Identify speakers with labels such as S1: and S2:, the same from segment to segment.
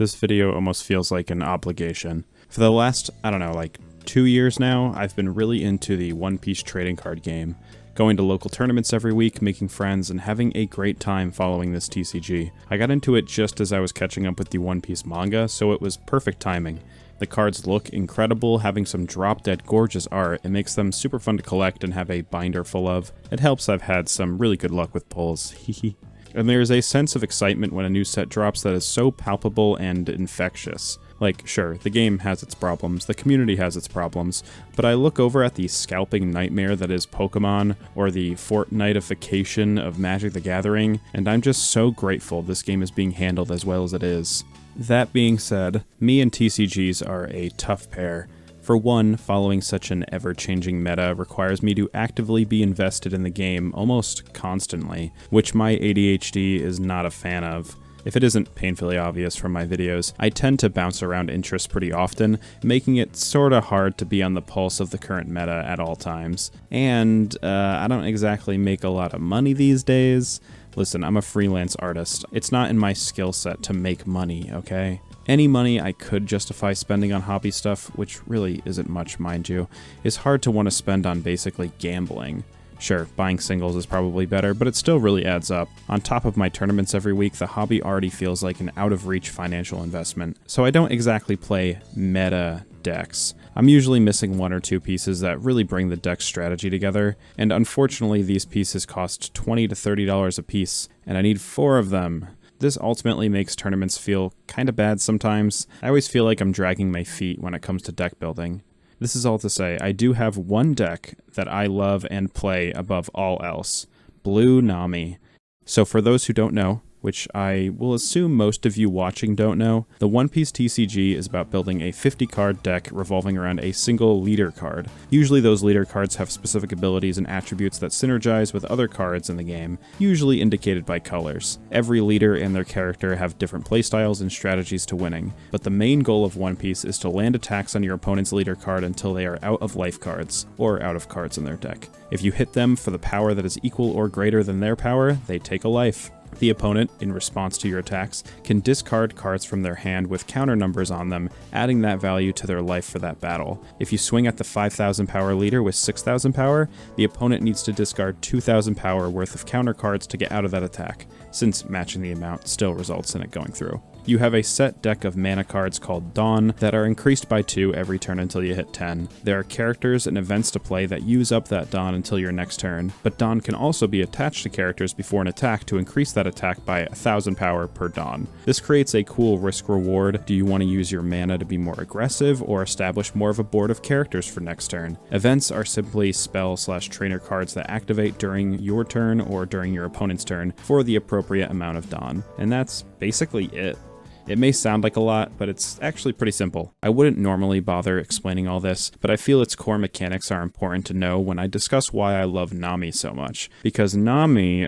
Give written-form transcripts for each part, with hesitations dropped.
S1: This video almost feels like an obligation. For the last, 2 years now, I've been really into the One Piece trading card game, going to local tournaments every week, making friends, and having a great time following this TCG. I got into it just as I was catching up with the One Piece manga, so it was perfect timing. The cards look incredible, having some drop-dead gorgeous art. It makes them super fun to collect and have a binder full of. It helps I've had some really good luck with pulls, hehe. And there's a sense of excitement when a new set drops that is so palpable and infectious. Like, sure, the game has its problems, the community has its problems, but I look over at the scalping nightmare that is Pokemon, or the Fortnite-ification of Magic the Gathering, and I'm just so grateful this game is being handled as well as it is. That being said, me and TCGs are a tough pair. For one, following such an ever-changing meta requires me to actively be invested in the game almost constantly, which my ADHD is not a fan of. If it isn't painfully obvious from my videos, I tend to bounce around interests pretty often, making it sorta hard to be on the pulse of the current meta at all times. And, I don't exactly make a lot of money these days. Listen, I'm a freelance artist. It's not in my skill set to make money, okay? Any money I could justify spending on hobby stuff, which really isn't much, mind you, is hard to want to spend on basically gambling. Sure, buying singles is probably better, but it still really adds up. On top of my tournaments every week, the hobby already feels like an out-of-reach financial investment, so I don't exactly play meta decks. I'm usually missing one or two pieces that really bring the deck strategy together, and unfortunately these pieces cost $20 to $30 a piece, and I need 4 of them. This ultimately makes tournaments feel kinda bad sometimes. I always feel like I'm dragging my feet when it comes to deck building. This is all to say, I do have one deck that I love and play above all else, Blue Nami. So for those who don't know, which I will assume most of you watching don't know, the One Piece TCG is about building a 50-card deck revolving around a single leader card. Usually those leader cards have specific abilities and attributes that synergize with other cards in the game, usually indicated by colors. Every leader and their character have different playstyles and strategies to winning, but the main goal of One Piece is to land attacks on your opponent's leader card until they are out of life cards, or out of cards in their deck. If you hit them for the power that is equal or greater than their power, they take a life. The opponent, in response to your attacks, can discard cards from their hand with counter numbers on them, adding that value to their life for that battle. If you swing at the 5,000 power leader with 6,000 power, the opponent needs to discard 2,000 power worth of counter cards to get out of that attack, since matching the amount still results in it going through. You have a set deck of mana cards called DAWN that are increased by 2 every turn until you hit 10. There are characters and events to play that use up that DAWN until your next turn, but DAWN can also be attached to characters before an attack to increase that attack by 1,000 power per DAWN. This creates a cool risk-reward. Do you want to use your mana to be more aggressive or establish more of a board of characters for next turn? Events are simply spell/trainer cards that activate during your turn or during your opponent's turn for the appropriate amount of DAWN, and that's basically it. It may sound like a lot, but it's actually pretty simple. I wouldn't normally bother explaining all this, but I feel its core mechanics are important to know when I discuss why I love Nami so much. Because Nami,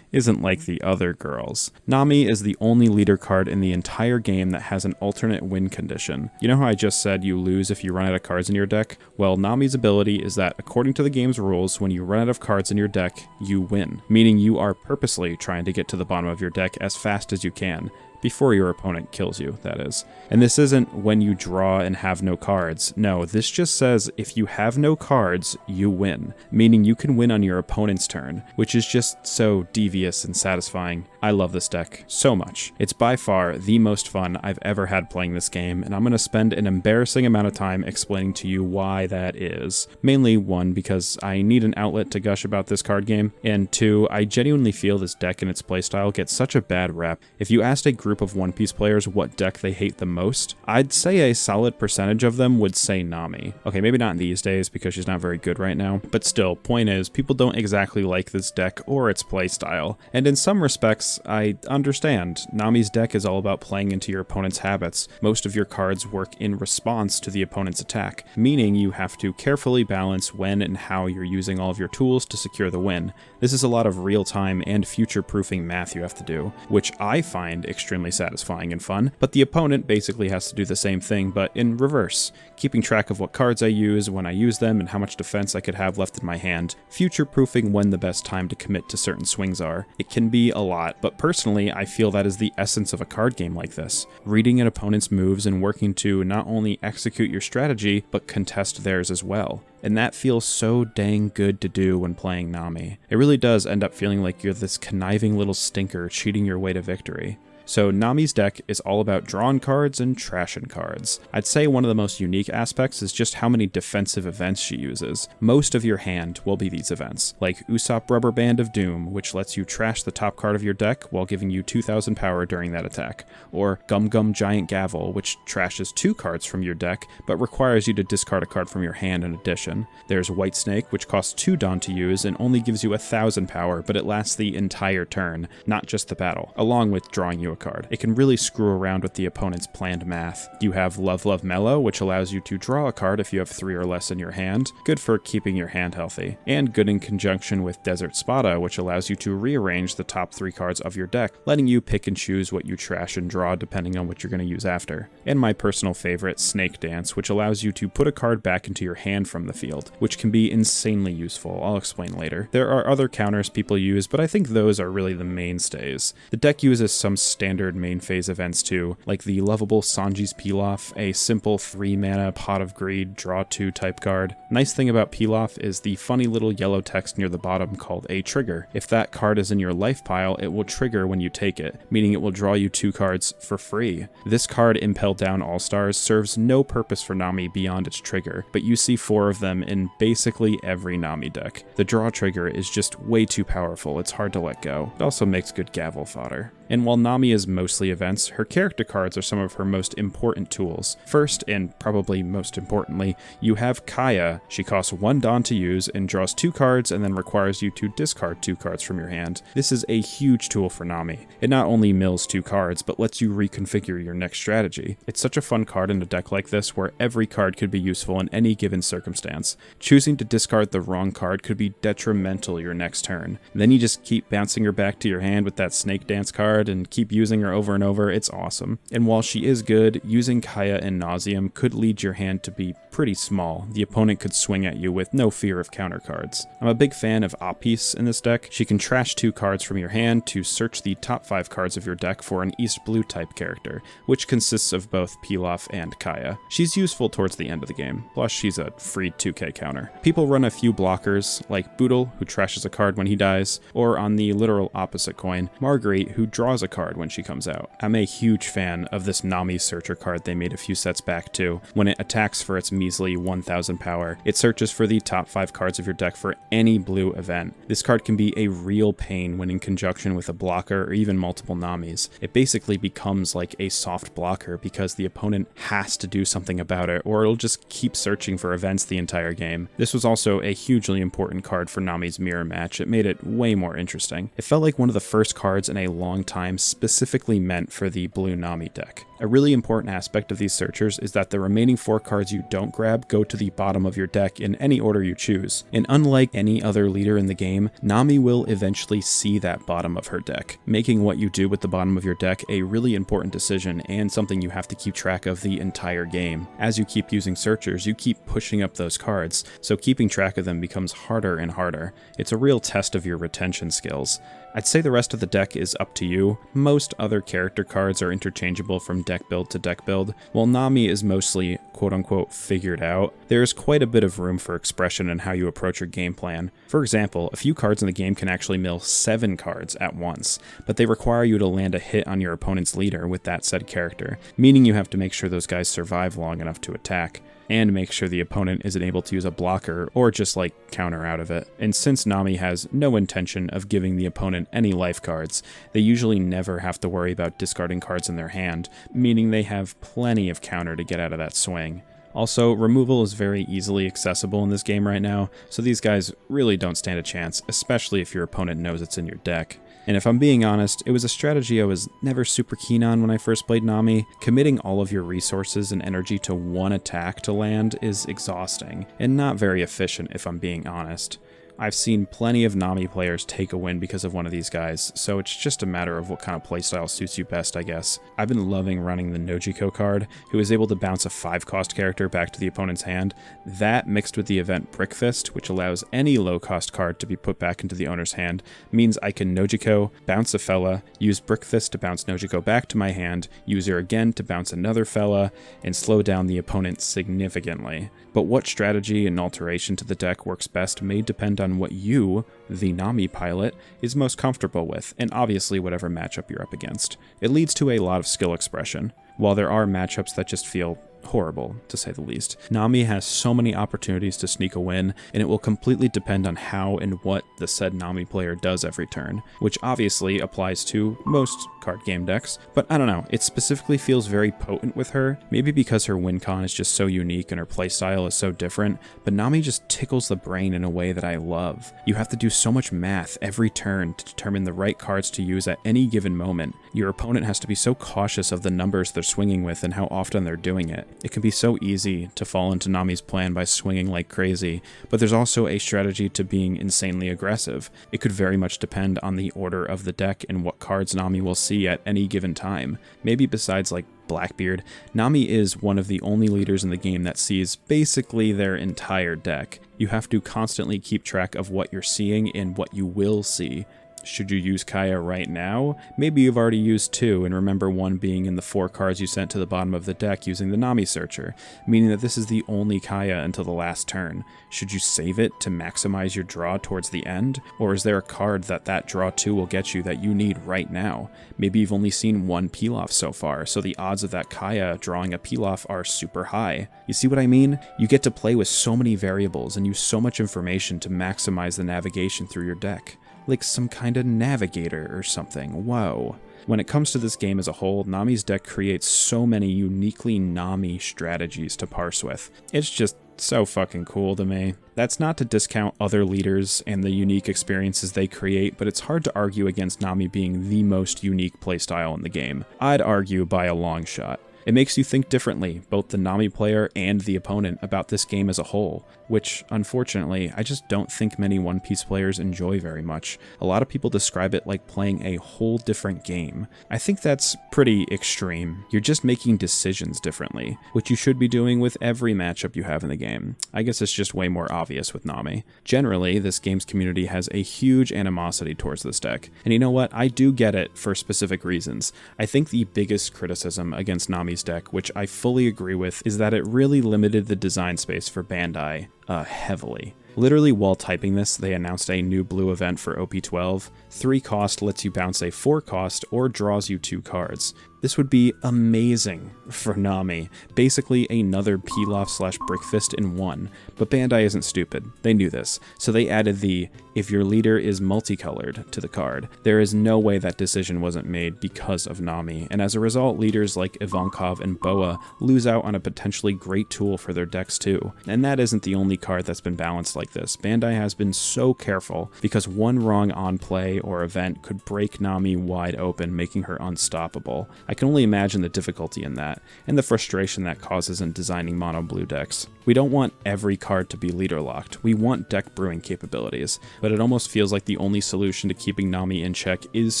S1: isn't like the other girls. Nami is the only leader card in the entire game that has an alternate win condition. You know how I just said you lose if you run out of cards in your deck? Well, Nami's ability is that, according to the game's rules, when you run out of cards in your deck, you win. Meaning you are purposely trying to get to the bottom of your deck as fast as you can. Before your opponent kills you, that is. And this isn't when you draw and have no cards. No, this just says if you have no cards, you win. Meaning you can win on your opponent's turn, which is just so devious and satisfying. I love this deck so much. It's by far the most fun I've ever had playing this game, and I'm going to spend an embarrassing amount of time explaining to you why that is. Mainly, 1, because I need an outlet to gush about this card game, and 2, I genuinely feel this deck and its playstyle gets such a bad rep. If you asked a group of One Piece players what deck they hate the most, I'd say a solid percentage of them would say Nami. Okay, maybe not these days because she's not very good right now, but still, point is, people don't exactly like this deck or its playstyle, and in some respects, I understand. Nami's deck is all about playing into your opponent's habits. Most of your cards work in response to the opponent's attack, meaning you have to carefully balance when and how you're using all of your tools to secure the win. This is a lot of real-time and future-proofing math you have to do, which I find extremely extremely satisfying and fun, but the opponent basically has to do the same thing, but in reverse, keeping track of what cards I use, when I use them, and how much defense I could have left in my hand, future-proofing when the best time to commit to certain swings are. It can be a lot, but personally, I feel that is the essence of a card game like this. Reading an opponent's moves and working to not only execute your strategy, but contest theirs as well. And that feels so dang good to do when playing Nami. It really does end up feeling like you're this conniving little stinker cheating your way to victory. So Nami's deck is all about drawing cards and trashing cards. I'd say one of the most unique aspects is just how many defensive events she uses. Most of your hand will be these events, like Usopp Rubber Band of Doom, which lets you trash the top card of your deck while giving you 2000 power during that attack, or Gum Gum Giant Gavel, which trashes 2 cards from your deck, but requires you to discard a card from your hand in addition. There's White Snake, which costs 2 DAWN to use and only gives you 1000 power, but it lasts the entire turn, not just the battle, along with drawing you a card. It can really screw around with the opponent's planned math. You have Love Love Mellow, which allows you to draw a card if you have 3 or less in your hand, good for keeping your hand healthy, and good in conjunction with Desert Spada, which allows you to rearrange the top 3 cards of your deck, letting you pick and choose what you trash and draw depending on what you're going to use after. And my personal favorite, Snake Dance, which allows you to put a card back into your hand from the field, which can be insanely useful. I'll explain later. There are other counters people use, but I think those are really the mainstays. The deck uses some standard main phase events too, like the lovable Sanji's Pilaf, a simple 3-mana Pot of Greed, draw 2 type card. Nice thing about Pilaf is the funny little yellow text near the bottom called a trigger. If that card is in your life pile, it will trigger when you take it, meaning it will draw you 2 cards for free. This card, Impel Down All-Stars, serves no purpose for Nami beyond its trigger, but you see 4 of them in basically every Nami deck. The draw trigger is just way too powerful, it's hard to let go. It also makes good gavel fodder. And while Nami is mostly events, her character cards are some of her most important tools. First, and probably most importantly, you have Kaya. She costs 1 DAWN to use and draws 2 cards and then requires you to discard 2 cards from your hand. This is a huge tool for Nami. It not only mills 2 cards, but lets you reconfigure your next strategy. It's such a fun card in a deck like this where every card could be useful in any given circumstance. Choosing to discard the wrong card could be detrimental your next turn. Then you just keep bouncing her back to your hand with that Snake Dance card and keep using her over and over. It's awesome. And while she is good, using Kaya in nauseam could lead your hand to be pretty small. The opponent could swing at you with no fear of counter cards. I'm a big fan of Apis in this deck. She can trash 2 cards from your hand to search the top 5 cards of your deck for an East Blue type character, which consists of both Pilaf and Kaya. She's useful towards the end of the game, plus she's a free 2k counter. People run a few blockers, like Boodle, who trashes a card when he dies, or on the literal opposite coin, Marguerite, who draws a card when she comes out. I'm a huge fan of this Nami Searcher card they made a few sets back too. When it attacks for its measly 1000 power, it searches for the top 5 cards of your deck for any blue event. This card can be a real pain when in conjunction with a blocker or even multiple Namis. It basically becomes like a soft blocker because the opponent has to do something about it, or it'll just keep searching for events the entire game. This was also a hugely important card for Nami's mirror match. It made it way more interesting. It felt like one of the first cards in a long time specifically meant for the blue Nami deck. A really important aspect of these searchers is that the remaining 4 cards you don't grab go to the bottom of your deck in any order you choose. And unlike any other leader in the game, Nami will eventually see that bottom of her deck, making what you do with the bottom of your deck a really important decision and something you have to keep track of the entire game. As you keep using searchers, you keep pushing up those cards, so keeping track of them becomes harder and harder. It's a real test of your retention skills. I'd say the rest of the deck is up to you. Most other character cards are interchangeable from deck build to deck build. While Nami is mostly quote-unquote figured out, there is quite a bit of room for expression in how you approach your game plan. For example, a few cards in the game can actually mill 7 cards at once, but they require you to land a hit on your opponent's leader with that said character, meaning you have to make sure those guys survive long enough to attack, and make sure the opponent isn't able to use a blocker or just counter out of it. And since Nami has no intention of giving the opponent any life cards, they usually never have to worry about discarding cards in their hand, meaning they have plenty of counter to get out of that swing. Also, removal is very easily accessible in this game right now, so these guys really don't stand a chance, especially if your opponent knows it's in your deck. And if I'm being honest, it was a strategy I was never super keen on when I first played Nami. Committing all of your resources and energy to one attack to land is exhausting, and not very efficient if I'm being honest. I've seen plenty of Nami players take a win because of one of these guys, so it's just a matter of what kind of playstyle suits you best, I guess. I've been loving running the Nojiko card, who is able to bounce a 5-cost character back to the opponent's hand. That, mixed with the event Brickfist, which allows any low-cost card to be put back into the owner's hand, means I can Nojiko, bounce a fella, use Brickfist to bounce Nojiko back to my hand, use her again to bounce another fella, and slow down the opponent significantly. But what strategy and alteration to the deck works best may depend on what you, the Nami pilot, is most comfortable with, and obviously whatever matchup you're up against. It leads to a lot of skill expression. While there are matchups that just feel horrible, to say the least, Nami has so many opportunities to sneak a win, and it will completely depend on how and what the said Nami player does every turn, which obviously applies to most card game decks, but I don't know, it specifically feels very potent with her, maybe because her win con is just so unique and her playstyle is so different, but Nami just tickles the brain in a way that I love. You have to do so much math every turn to determine the right cards to use at any given moment. Your opponent has to be so cautious of the numbers they're swinging with and how often they're doing it. It can be so easy to fall into Nami's plan by swinging like crazy, but there's also a strategy to being insanely aggressive. It could very much depend on the order of the deck and what cards Nami will see at any given time. Maybe besides like Blackbeard, Nami is one of the only leaders in the game that sees basically their entire deck. You have to constantly keep track of what you're seeing and what you will see. Should you use Kaya right now? Maybe you've already used 2 and remember one being in the 4 cards you sent to the bottom of the deck using the Nami Searcher, meaning that this is the only Kaya until the last turn. Should you save it to maximize your draw towards the end? Or is there a card that draw 2 will get you that you need right now? Maybe you've only seen one Pilaf so far, so the odds of that Kaya drawing a Pilaf are super high. You see what I mean? You get to play with so many variables and use so much information to maximize the navigation through your deck. Like some kind of navigator or something. Whoa. When it comes to this game as a whole, Nami's deck creates so many uniquely Nami strategies to parse with. It's just so fucking cool to me. That's not to discount other leaders and the unique experiences they create, but it's hard to argue against Nami being the most unique playstyle in the game. I'd argue by a long shot. It makes you think differently, both the Nami player and the opponent, about this game as a whole, which, unfortunately, I just don't think many One Piece players enjoy very much. A lot of people describe it like playing a whole different game. I think that's pretty extreme. You're just making decisions differently, which you should be doing with every matchup you have in the game. I guess it's just way more obvious with Nami. Generally, this game's community has a huge animosity towards this deck, and you know what? I do get it for specific reasons. I think the biggest criticism against Nami's deck, which I fully agree with, is that it really limited the design space for Bandai heavily. Literally while typing this, they announced a new blue event for OP12. 3 cost lets you bounce a 4 cost or draws you 2 cards. This would be amazing for Nami, basically another Pilaf/Brickfist in one, but Bandai isn't stupid, they knew this, so they added the "if your leader is multicolored" to the card. There is no way that decision wasn't made because of Nami, and as a result, leaders like Ivankov and Boa lose out on a potentially great tool for their decks too. And that isn't the only card that's been balanced like this. Bandai has been so careful, because one wrong on play or event could break Nami wide open, making her unstoppable. I can only imagine the difficulty in that, and the frustration that causes in designing mono blue decks. We don't want every card to be leader locked, we want deck brewing capabilities, but it almost feels like the only solution to keeping Nami in check is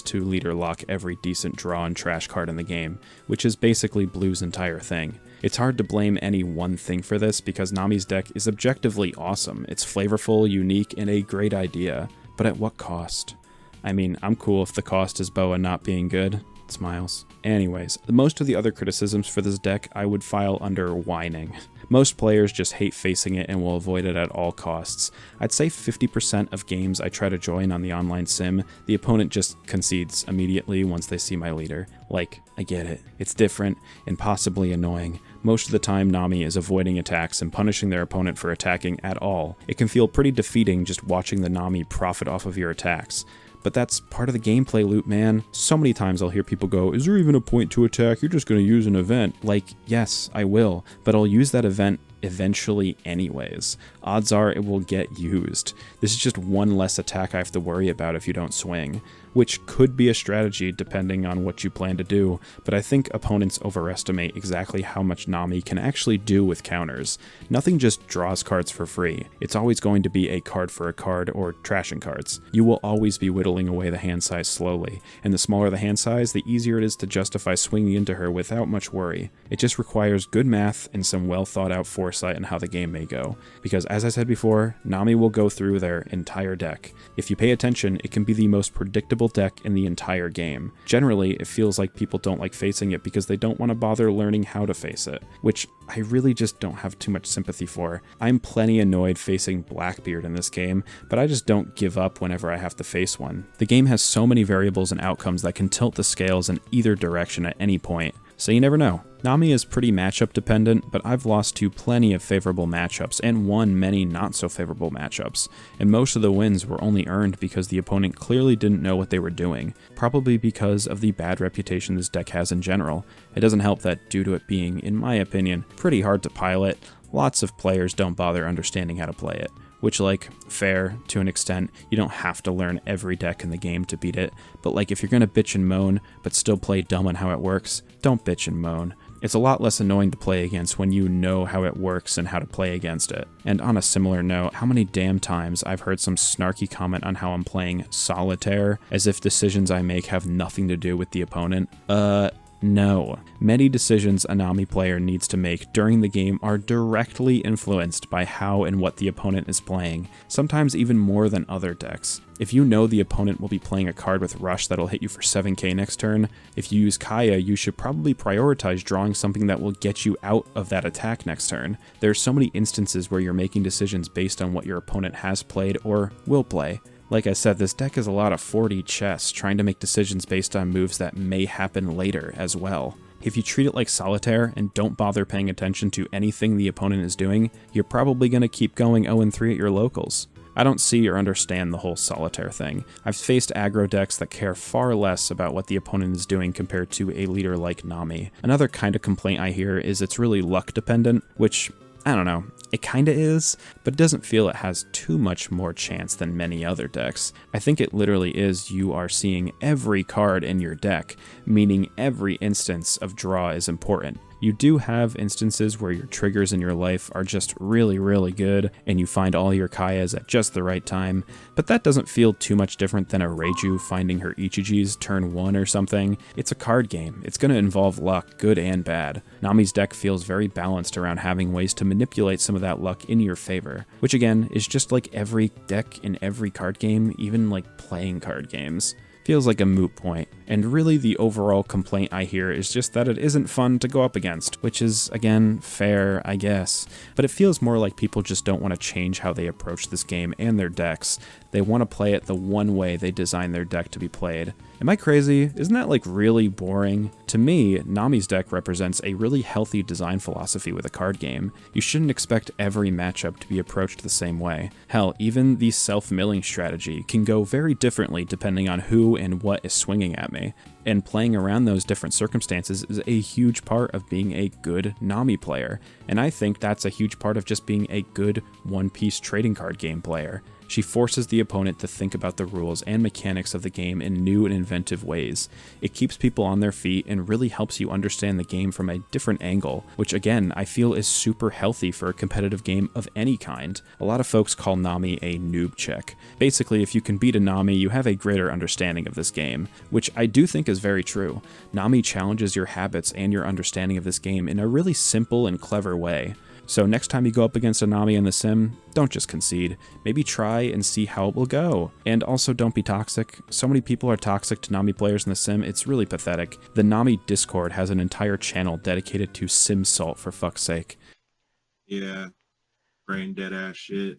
S1: to leader lock every decent draw and trash card in the game, which is basically Blue's entire thing. It's hard to blame any one thing for this because Nami's deck is objectively awesome, it's flavorful, unique, and a great idea, but at what cost? I mean, I'm cool if the cost is Boa not being good. Smiles. Anyways, most of the other criticisms for this deck I would file under whining. Most players just hate facing it and will avoid it at all costs. I'd say 50% of games I try to join on the online sim, the opponent just concedes immediately once they see my leader. Like, I get it. It's different and possibly annoying. Most of the time, Nami is avoiding attacks and punishing their opponent for attacking at all. It can feel pretty defeating just watching the Nami profit off of your attacks. But that's part of the gameplay loop, man. So many times I'll hear people go, "Is there even a point to attack? You're just going to use an event." Like, yes, I will, but I'll use that event eventually anyways. Odds are it will get used. This is just one less attack I have to worry about if you don't swing. which could be a strategy depending on what you plan to do, but I think opponents overestimate exactly how much Nami can actually do with counters. Nothing just draws cards for free. It's always going to be a card for a card or trashing cards. You will always be whittling away the hand size slowly, and the smaller the hand size, the easier it is to justify swinging into her without much worry. It just requires good math and some well thought out foresight on how the game may go, because as I said before, Nami will go through their entire deck. If you pay attention, it can be the most predictable deck in the entire game. Generally, it feels like people don't like facing it because they don't want to bother learning how to face it, which I really just don't have too much sympathy for. I'm plenty annoyed facing Blackbeard in this game, but I just don't give up whenever I have to face one. The game has so many variables and outcomes that can tilt the scales in either direction at any point, so you never know. Nami is pretty matchup dependent, but I've lost to plenty of favorable matchups and won many not so favorable matchups, and most of the wins were only earned because the opponent clearly didn't know what they were doing, probably because of the bad reputation this deck has in general. It doesn't help that due to it being, in my opinion, pretty hard to pilot, lots of players don't bother understanding how to play it. Which, like, fair to an extent, you don't have to learn every deck in the game to beat it, but like if you're gonna bitch and moan, but still play dumb on how it works, don't bitch and moan. It's a lot less annoying to play against when you know how it works and how to play against it. And on a similar note, how many damn times I've heard some snarky comment on how I'm playing solitaire, as if decisions I make have nothing to do with the opponent. No. Many decisions a Nami player needs to make during the game are directly influenced by how and what the opponent is playing, sometimes even more than other decks. If you know the opponent will be playing a card with Rush that'll hit you for 7k next turn, if you use Kaya, you should probably prioritize drawing something that will get you out of that attack next turn. There are so many instances where you're making decisions based on what your opponent has played or will play. Like I said, this deck is a lot of 4D chess, trying to make decisions based on moves that may happen later as well. If you treat it like solitaire and don't bother paying attention to anything the opponent is doing, you're probably going to keep going 0-3 at your locals. I don't see or understand the whole solitaire thing. I've faced aggro decks that care far less about what the opponent is doing compared to a leader like Nami. Another kind of complaint I hear is it's really luck dependent, which, I don't know, it kinda is, but it doesn't feel it has too much more chance than many other decks. I think it literally is you are seeing every card in your deck, meaning every instance of draw is important. You do have instances where your triggers in your life are just really, really good, and you find all your Kayas at just the right time, but that doesn't feel too much different than a Reiju finding her Ichijis turn 1 or something. It's a card game. It's going to involve luck, good and bad. Nami's deck feels very balanced around having ways to manipulate some of that luck in your favor, which again is just like every deck in every card game, even like playing card games. Feels like a moot point, and really the overall complaint I hear is just that it isn't fun to go up against, which is, again, fair, I guess, but it feels more like people just don't want to change how they approach this game and their decks. They want to play it the one way they design their deck to be played. Am I crazy? Isn't that like really boring? To me, Nami's deck represents a really healthy design philosophy with a card game. You shouldn't expect every matchup to be approached the same way. Hell, even the self-milling strategy can go very differently depending on who and what is swinging at me. And playing around those different circumstances is a huge part of being a good Nami player. And I think that's a huge part of just being a good One Piece trading card game player. She forces the opponent to think about the rules and mechanics of the game in new and inventive ways. It keeps people on their feet and really helps you understand the game from a different angle, which again, I feel is super healthy for a competitive game of any kind. A lot of folks call Nami a noob chick. Basically, if you can beat a Nami, you have a greater understanding of this game, which I do think is very true. Nami challenges your habits and your understanding of this game in a really simple and clever way. So next time you go up against a Nami in the sim, don't just concede. Maybe try and see how it will go. And also don't be toxic. So many people are toxic to Nami players in the sim, it's really pathetic. The Nami Discord has an entire channel dedicated to sim salt, for fuck's sake.
S2: Yeah, brain dead ass shit.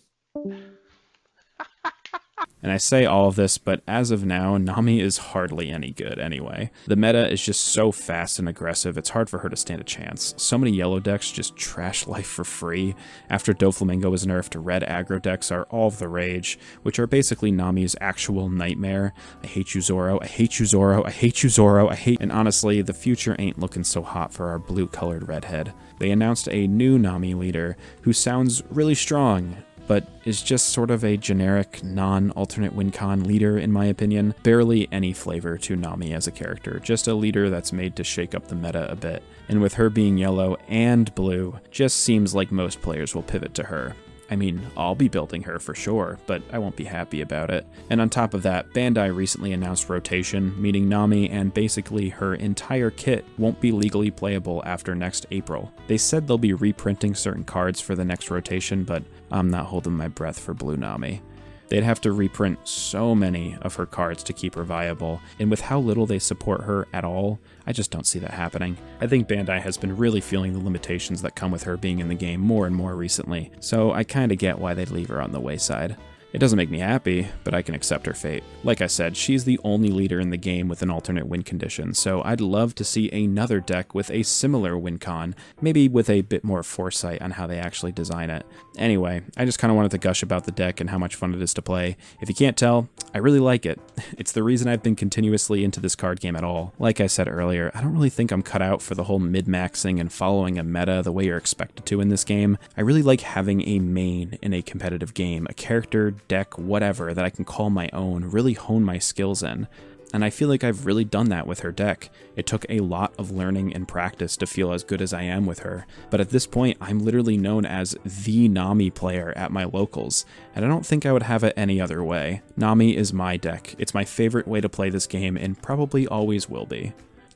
S1: And I say all of this, but as of now, Nami is hardly any good anyway. The meta is just so fast and aggressive, it's hard for her to stand a chance. So many yellow decks just trash life for free. After Doflamingo was nerfed, red aggro decks are all of the rage, which are basically Nami's actual nightmare. I hate you, Zoro. I hate you, Zoro. I hate you, Zoro. And honestly, the future ain't looking so hot for our blue-colored redhead. They announced a new Nami leader who sounds really strong, but is just sort of a generic, non-alternate win con leader in my opinion. Barely any flavor to Nami as a character, just a leader that's made to shake up the meta a bit. And with her being yellow and blue, just seems like most players will pivot to her. I mean, I'll be building her for sure, but I won't be happy about it. And on top of that, Bandai recently announced rotation, meaning Nami and basically her entire kit won't be legally playable after next April. They said they'll be reprinting certain cards for the next rotation, but I'm not holding my breath for Blue Nami. They'd have to reprint so many of her cards to keep her viable, and with how little they support her at all, I just don't see that happening. I think Bandai has been really feeling the limitations that come with her being in the game more and more recently, so I kinda get why they'd leave her on the wayside. It doesn't make me happy, but I can accept her fate. Like I said, she's the only leader in the game with an alternate win condition, so I'd love to see another deck with a similar win con, maybe with a bit more foresight on how they actually design it. Anyway, I just kind of wanted to gush about the deck and how much fun it is to play. If you can't tell, I really like it. It's the reason I've been continuously into this card game at all. Like I said earlier, I don't really think I'm cut out for the whole mid-maxing and following a meta the way you're expected to in this game. I really like having a main in a competitive game, a character, deck, whatever, that I can call my own, really hone my skills in. And I feel like I've really done that with her deck. It took a lot of learning and practice to feel as good as I am with her, but at this point I'm literally known as the Nami player at my locals, and I don't think I would have it any other way. Nami is my deck. It's my favorite way to play this game and probably always will be.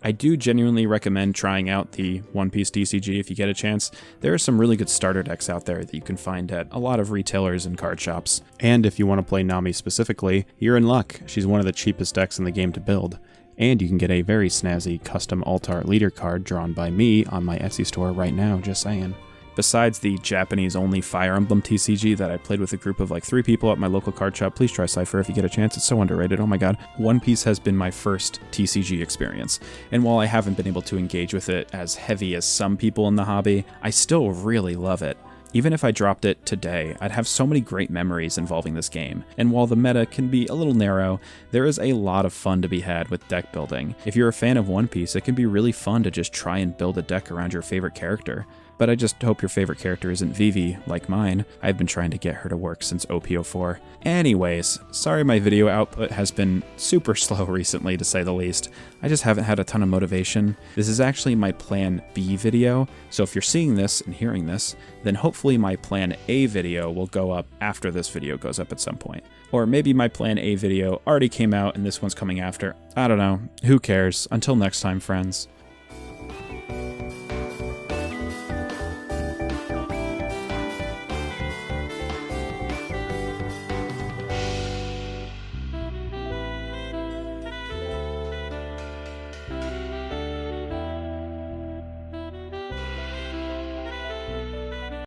S1: I do genuinely recommend trying out the One Piece TCG if you get a chance. There are some really good starter decks out there that you can find at a lot of retailers and card shops. And if you want to play Nami specifically, you're in luck. She's one of the cheapest decks in the game to build. And you can get a very snazzy custom alt-art leader card drawn by me on my Etsy store right now, just saying. Besides the Japanese-only Fire Emblem TCG that I played with a group of like 3 people at my local card shop, please try Cypher if you get a chance. It's so underrated, oh my god. One Piece has been my first TCG experience, and while I haven't been able to engage with it as heavy as some people in the hobby, I still really love it. Even if I dropped it today, I'd have so many great memories involving this game, and while the meta can be a little narrow, there is a lot of fun to be had with deck building. If you're a fan of One Piece, it can be really fun to just try and build a deck around your favorite character. But I just hope your favorite character isn't Vivi, like mine. I've been trying to get her to work since OPO4. Anyways, sorry my video output has been super slow recently, to say the least. I just haven't had a ton of motivation. This is actually my Plan B video, so if you're seeing this and hearing this, then hopefully my Plan A video will go up after this video goes up at some point. Or maybe my Plan A video already came out and this one's coming after. I don't know. Who cares? Until next time, friends.